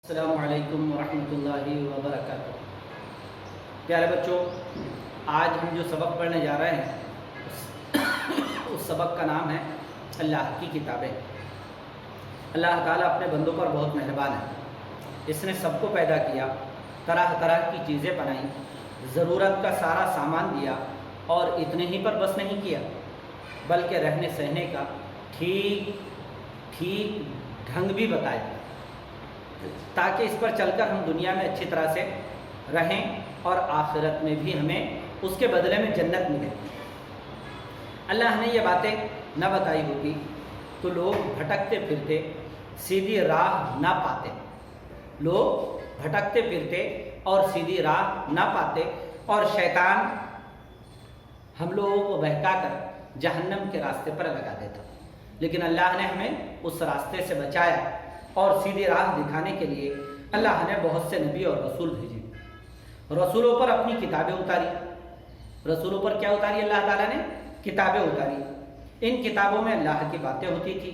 السلام علیکم ورحمۃ اللہ وبرکاتہ۔ پیارے بچوں، آج ہم جو سبق پڑھنے جا رہے ہیں اس سبق کا نام ہے اللہ کی کتابیں۔ اللہ تعالیٰ اپنے بندوں پر بہت مہربان ہے۔ اس نے سب کو پیدا کیا، طرح طرح کی چیزیں بنائیں، ضرورت کا سارا سامان دیا، اور اتنے ہی پر بس نہیں کیا بلکہ رہنے سہنے کا ٹھیک ڈھنگ بھی بتایا تاکہ اس پر چل کر ہم دنیا میں اچھی طرح سے رہیں اور آخرت میں بھی ہمیں اس کے بدلے میں جنت ملے۔ اللہ نے یہ باتیں نہ بتائی ہوتی تو لوگ بھٹکتے پھرتے سیدھی راہ نہ پاتے، اور سیدھی راہ نہ پاتے، اور شیطان ہم لوگوں کو بہکا کر جہنم کے راستے پر لگا دیتا۔ لیکن اللہ نے ہمیں اس راستے سے بچایا، اور سیدھی راہ دکھانے کے لیے اللہ نے بہت سے نبی اور رسول بھیجے۔ رسولوں پر اپنی کتابیں اتاری۔ رسولوں پر کیا اتاری؟ اللہ تعالیٰ نے کتابیں اتاری۔ ان کتابوں میں اللہ کی باتیں ہوتی تھی۔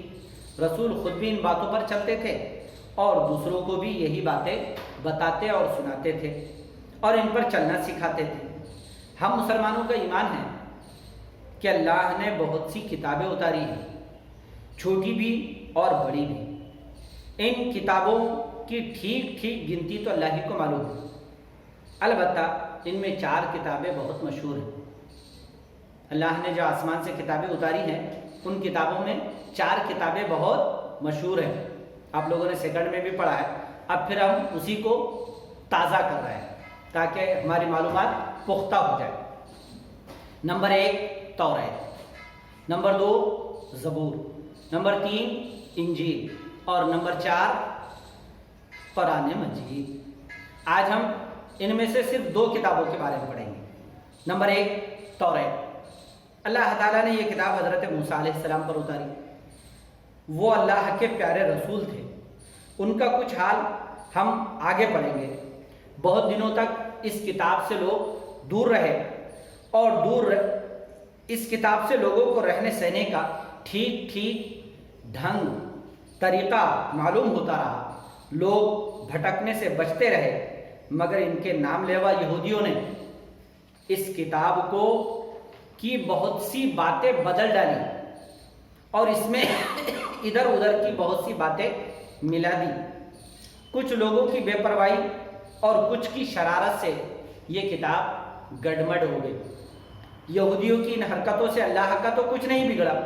رسول خود بھی ان باتوں پر چلتے تھے اور دوسروں کو بھی یہی باتیں بتاتے اور سناتے تھے اور ان پر چلنا سکھاتے تھے۔ ہم مسلمانوں کا ایمان ہے کہ اللہ نے بہت سی کتابیں اتاری ہیں، چھوٹی بھی اور بڑی بھی۔ ان کتابوں کی ٹھیک گنتی تو اللہ ہی کو معلوم ہے، البتہ ان میں 4 کتابیں بہت مشہور ہیں۔ اللہ نے جو آسمان سے کتابیں اتاری ہیں ان کتابوں میں 4 کتابیں بہت مشہور ہیں۔ آپ لوگوں نے سیکنڈ میں بھی پڑھا ہے، اب پھر ہم اسی کو تازہ کر رہے ہیں تاکہ ہماری معلومات پختہ ہو جائے۔ نمبر 1 توریت، نمبر 2 زبور، نمبر 3 انجیل، اور نمبر 4 قرآن مجید۔ آج ہم ان میں سے صرف 2 کتابوں کے بارے میں پڑھیں گے۔ نمبر 1 توریت۔ اللہ تعالیٰ نے یہ کتاب حضرت موسیٰ علیہ السلام پر اتاری۔ وہ اللہ کے پیارے رسول تھے، ان کا کچھ حال ہم آگے پڑھیں گے۔ بہت دنوں تک اس کتاب سے لوگ دور رہے، اور اس کتاب سے لوگوں کو رہنے سہنے کا ٹھیک ڈھنگ طریقہ معلوم ہوتا رہا۔ لوگ بھٹکنے سے بچتے رہے، مگر ان کے نام لیوا یہودیوں نے اس کتاب کی بہت سی باتیں بدل ڈالی اور اس میں ادھر ادھر کی بہت سی باتیں ملا دی۔ کچھ لوگوں کی بے پرواہی اور کچھ کی شرارت سے یہ کتاب گڑبڑ ہو گئی۔ یہودیوں کی ان حرکتوں سے اللہ کا تو کچھ نہیں بگڑا،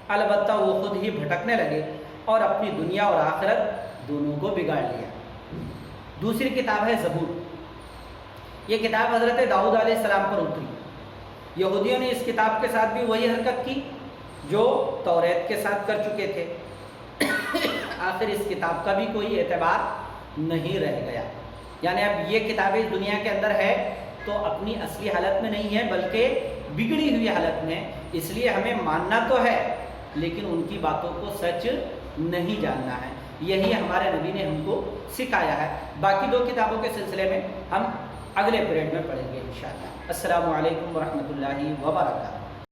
البتہ وہ خود ہی بھٹکنے لگے اور اپنی دنیا اور آخرت دونوں کو بگاڑ لیا۔ دوسری کتاب ہے زبور۔ یہ کتاب حضرت داؤد علیہ السلام پر اتری۔ یہودیوں نے اس کتاب کے ساتھ بھی وہی حرکت کی جو توریت کے ساتھ کر چکے تھے۔ آخر اس کتاب کا بھی کوئی اعتبار نہیں رہ گیا، یعنی اب یہ کتاب اس دنیا کے اندر ہے تو اپنی اصلی حالت میں نہیں ہے بلکہ بگڑی ہوئی حالت میں، اس لیے ہمیں ماننا تو ہے لیکن ان کی باتوں کو سچ نہیں جاننا ہے۔ یہی ہمارے نبی نے ہم کو سکھایا ہے۔ باقی 2 کتابوں کے سلسلے میں ہم اگلے پیریڈ میں پڑھیں گے انشاءاللہ۔ السلام علیکم ورحمۃ اللہ وبرکاتہ۔